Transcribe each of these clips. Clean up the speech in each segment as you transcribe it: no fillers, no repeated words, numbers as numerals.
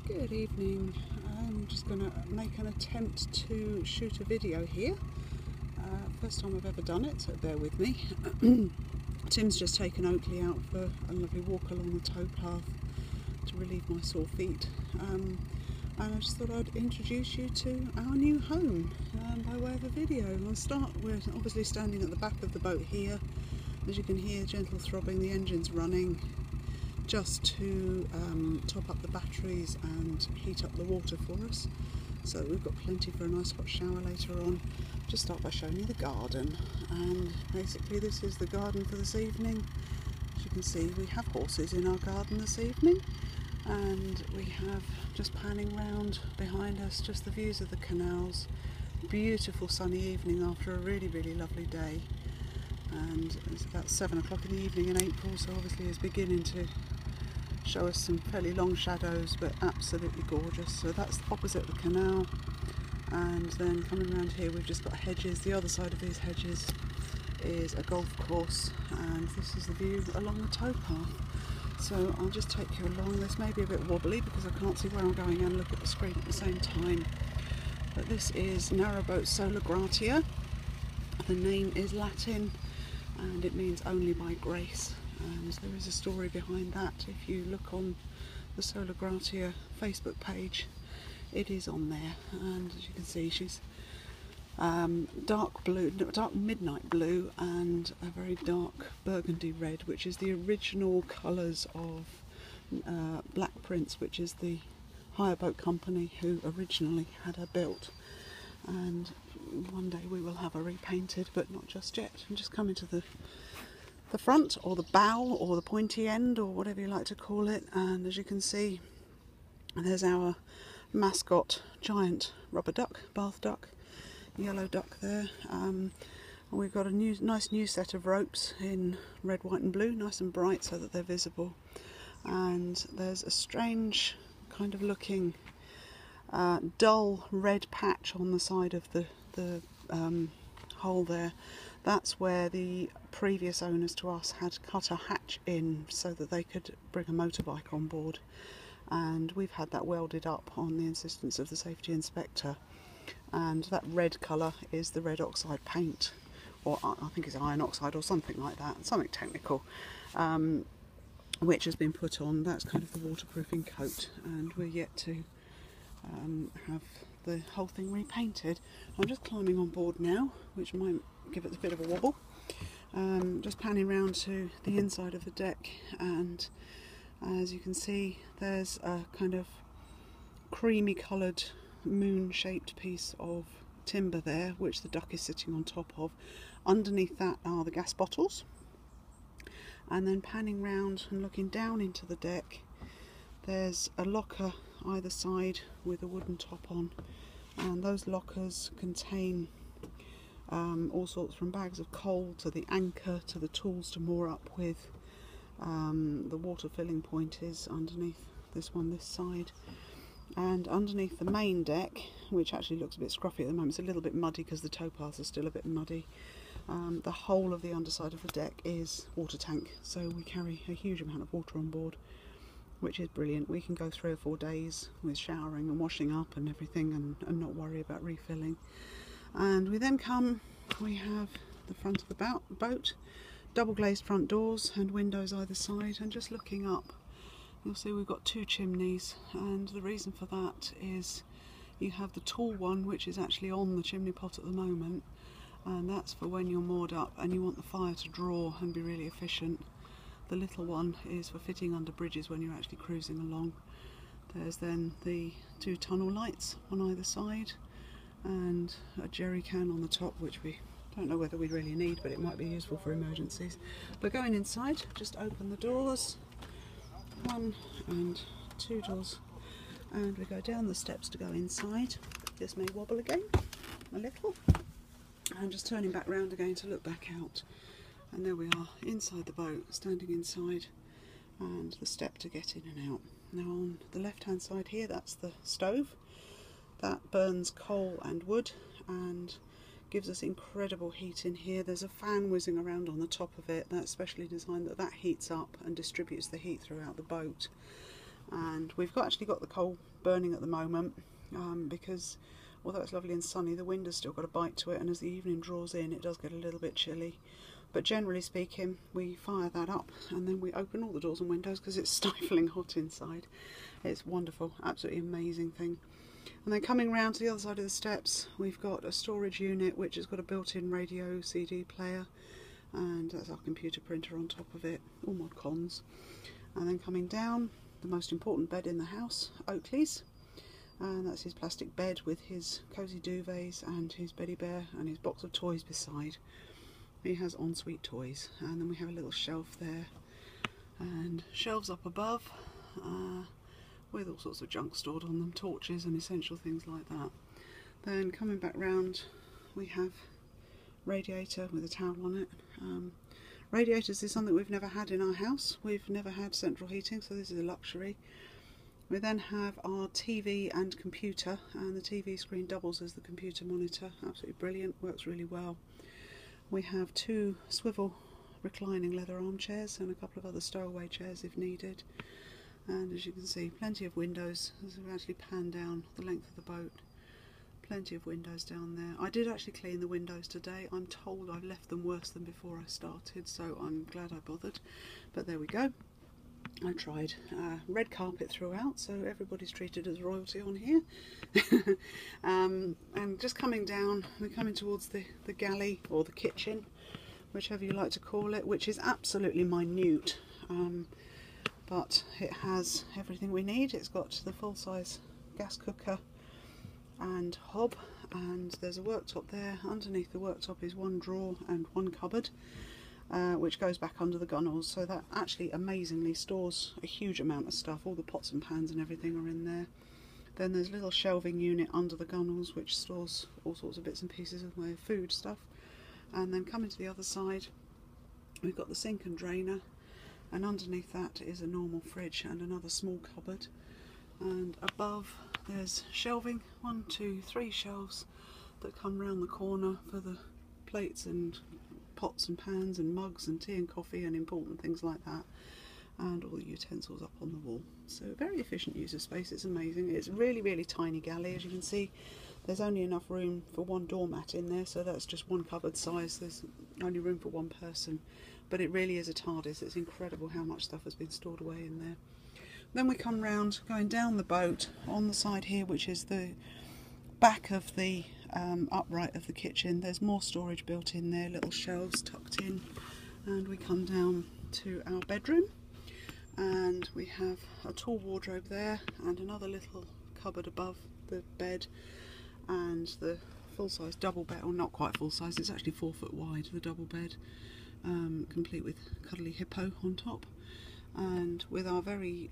Good evening. I'm just going to make an attempt to shoot a video here. First time I've ever done it, so bear with me. Tim's just taken Oakley out for a lovely walk along the towpath to relieve my sore feet. And I just thought I'd introduce you to our new home by way of a video. We're obviously standing at the back of the boat here. As you can hear, gentle throbbing, the engine's running just to top up the batteries and heat up the water for us, so we've got plenty for a nice hot shower later on. Just start by showing you the garden, and basically this is the garden for this evening. As you can see, we have horses in our garden this evening, and we have, just panning round behind us, just the views of the canals. Beautiful sunny evening after a really lovely day, and it's about 7 o'clock in the evening in April, so obviously it's beginning to show us some fairly long shadows, but absolutely gorgeous. So that's opposite the canal, and then coming around here we've just got hedges. The other side of these hedges is a golf course, and this is the view along the towpath. So I'll just take you along. This may be a bit wobbly because I can't see where I'm going and look at the screen at the same time, but this is Narrowboat Sola Gratia. The name is Latin and it means only by grace. And there is a story behind that. If you look on the Sola Gratia Facebook page, it is on there. And as you can see, she's dark midnight blue and a very dark burgundy red, which is the original colours of Black Prince, which is the hire boat company who originally had her built. And one day we will have her repainted, but not just yet. I'm just coming to the front, or the bow, or the pointy end, or whatever you like to call it, and as you can see, there's our mascot giant rubber duck, bath duck, yellow duck there. We've got a nice new set of ropes in red, white and blue, nice and bright so that they're visible, and there's a strange kind of looking dull red patch on the side of the hole there. That's where the previous owners to us had cut a hatch in so that they could bring a motorbike on board, and we've had that welded up on the insistence of the safety inspector. And that red colour is the red oxide paint, or I think it's iron oxide or something like that, something technical, which has been put on. That's kind of the waterproofing coat, and we're yet to have the whole thing repainted. I'm just climbing on board now, which might give it a bit of a wobble. Just panning round to the inside of the deck, and as you can see, there's a kind of creamy coloured moon shaped piece of timber there, which the duck is sitting on top of. Underneath that are the gas bottles, and then panning round and looking down into the deck, there's a locker either side with a wooden top on, and those lockers contain all sorts, from bags of coal to the anchor to the tools to moor up with. The water filling point is underneath this one, this side, and underneath the main deck, which actually looks a bit scruffy at the moment, it's a little bit muddy because the towpaths are still a bit muddy. The whole of the underside of the deck is water tank, so we carry a huge amount of water on board, which is brilliant. We can go 3 or 4 days with showering and washing up and everything, and not worry about refilling. And we then we have the front of the boat, double glazed front doors and windows either side, and just looking up you'll see we've got 2 chimneys, and the reason for that is you have the tall one, which is actually on the chimney pot at the moment, and that's for when you're moored up and you want the fire to draw and be really efficient. The little one is for fitting under bridges when you're actually cruising along. There's then the 2 tunnel lights on either side, and a jerry can on the top, which we don't know whether we really need, but it might be useful for emergencies. But going inside, just open the doors, 1 and 2 doors, and we go down the steps to go inside. This may wobble again a little, and just turning back round again to look back out. And there we are inside the boat, standing inside, and the step to get in and out. Now on the left hand side here, that's the stove. That burns coal and wood and gives us incredible heat in here. There's a fan whizzing around on the top of it that's specially designed that heats up and distributes the heat throughout the boat. And we've actually got the coal burning at the moment, because although it's lovely and sunny, the wind has still got a bite to it, and as the evening draws in it does get a little bit chilly. But generally speaking, we fire that up and then we open all the doors and windows because it's stifling hot inside. It's wonderful, absolutely amazing thing. And then coming round to the other side of the steps, we've got a storage unit which has got a built-in radio CD player, and that's our computer printer on top of it, all mod cons. And then coming down, the most important bed in the house, Oakley's, and that's his plastic bed with his cosy duvets and his beddy bear and his box of toys beside. He has ensuite toys. And then we have a little shelf there and shelves up above, with all sorts of junk stored on them, torches and essential things like that. Then coming back round, we have radiator with a towel on it. Radiators is something we've never had in our house. We've never had central heating, so this is a luxury. We then have our TV and computer, and the TV screen doubles as the computer monitor. Absolutely brilliant, works really well. We have 2 swivel reclining leather armchairs and a couple of other stowaway chairs if needed. And as you can see, plenty of windows as we actually pan down the length of the boat. Plenty of windows down there. I did actually clean the windows today. I'm told I've left them worse than before I started, so I'm glad I bothered. But there we go. I tried. Red carpet throughout, so everybody's treated as royalty on here. And just coming down, we're coming towards the galley, or the kitchen, whichever you like to call it, which is absolutely minute. But it has everything we need. It's got the full-size gas cooker and hob, and there's a worktop there. Underneath the worktop is 1 drawer and 1 cupboard, which goes back under the gunnels, so that actually amazingly stores a huge amount of stuff. All the pots and pans and everything are in there. Then there's a little shelving unit under the gunnels which stores all sorts of bits and pieces of my food stuff. And then coming to the other side, we've got the sink and drainer, and underneath that is a normal fridge and another small cupboard. And above there's shelving, 1, 2, 3 shelves that come round the corner for the plates and pots and pans and mugs and tea and coffee and important things like that, and all the utensils up on the wall. So very efficient use of space. It's amazing. It's really tiny galley. As you can see, there's only enough room for 1 doormat in there, so that's just 1 cupboard size. There's only room for 1 person, but it really is a TARDIS. It's incredible how much stuff has been stored away in there. Then we come round, going down the boat on the side here, which is the back of the upright of the kitchen. There's more storage built in there, little shelves tucked in, and we come down to our bedroom, and we have a tall wardrobe there and another little cupboard above the bed, and the full-size double bed, or not quite full-size, it's actually 4 foot wide, the double bed, complete with cuddly hippo on top, and with our very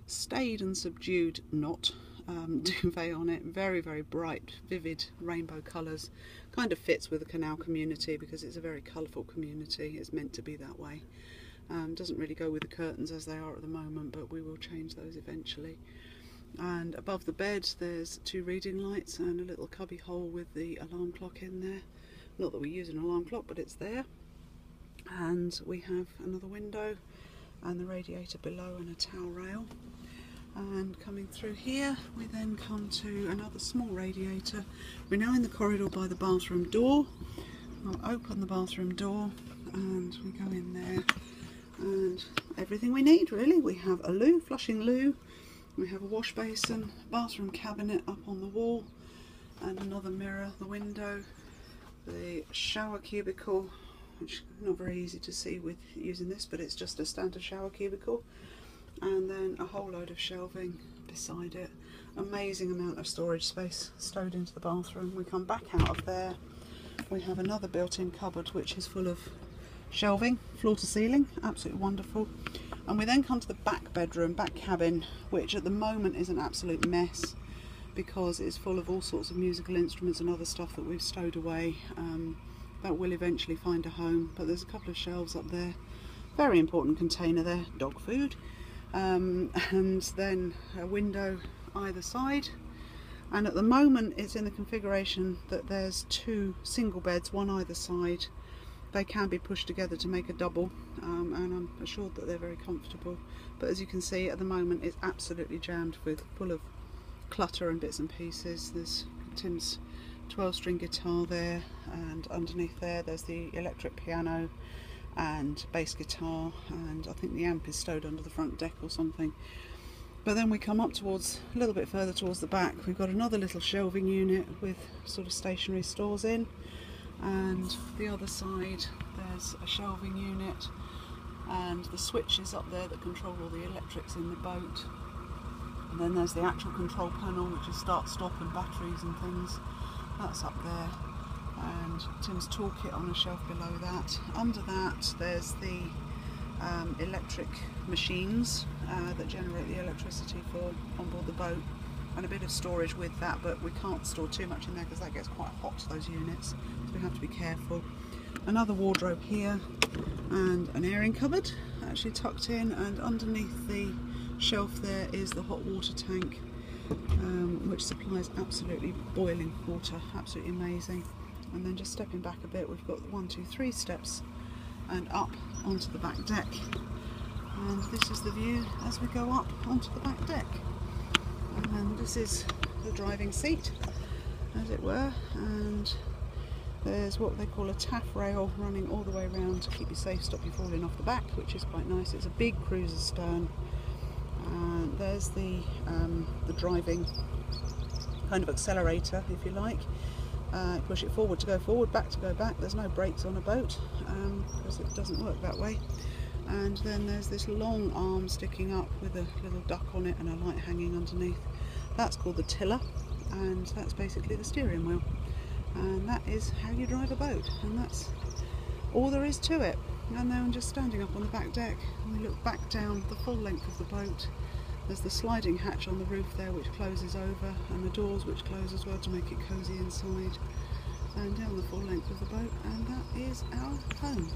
staid and subdued duvet on it. Very bright, vivid rainbow colours. Kind of fits with the canal community because it's a very colourful community. It's meant to be that way. Doesn't really go with the curtains as they are at the moment, but we will change those eventually. And above the bed there's 2 reading lights and a little cubby hole with the alarm clock in there. Not that we use an alarm clock, but it's there. And we have another window and the radiator below and a towel rail. And coming through here, we then come to another small radiator. We're now in the corridor by the bathroom door. I'll open the bathroom door and we go in there, and everything we need really. We have a loo, flushing loo, we have a wash basin, bathroom cabinet up on the wall, and another mirror, the window, the shower cubicle, which is not very easy to see with using this, but it's just a standard shower cubicle. And then a whole load of shelving beside it. Amazing amount of storage space stowed into the bathroom. We come back out of there, we have another built-in cupboard which is full of shelving, floor to ceiling, absolutely wonderful. And we then come to the back bedroom, back cabin, which at the moment is an absolute mess because it's full of all sorts of musical instruments and other stuff that we've stowed away. That will eventually find a home, but there's a couple of shelves up there. Very important container there, dog food. And then a window either side, and at the moment it's in the configuration that there's 2 single beds, one either side, they can be pushed together to make a double, and I'm assured that they're very comfortable. But as you can see, at the moment it's absolutely jammed full of clutter and bits and pieces. There's Tim's 12-string guitar there, and underneath there's the electric piano and bass guitar, and I think the amp is stowed under the front deck or something. But then we come up towards, a little bit further towards the back, we've got another little shelving unit with sort of stationary stores in, and the other side there's a shelving unit and the switches up there that control all the electrics in the boat. And then there's the actual control panel, which is start, stop and batteries and things. That's up there. And Tim's toolkit on a shelf below that. Under that there's the electric machines that generate the electricity for on board the boat, and a bit of storage with that, but we can't store too much in there because that gets quite hot, those units, so we have to be careful. Another wardrobe here, and an airing cupboard actually tucked in, and underneath the shelf there is the hot water tank, which supplies absolutely boiling water, absolutely amazing. And then just stepping back a bit, we've got 1, 2, 3 steps and up onto the back deck, and this is the view as we go up onto the back deck. And this is the driving seat, as it were, and there's what they call a taff rail running all the way around to keep you safe, stop you falling off the back, which is quite nice. It's a big cruiser stern. There's the driving kind of accelerator, if you like. Push it forward to go forward, back to go back. There's no brakes on a boat because it doesn't work that way. And then there's this long arm sticking up with a little duck on it and a light hanging underneath. That's called the tiller, and that's basically the steering wheel. And that is how you drive a boat, and that's all there is to it. And now I'm just standing up on the back deck, and we look back down the full length of the boat. There's the sliding hatch on the roof there which closes over, and the doors which close as well to make it cosy inside. And down the full length of the boat, and that is our home.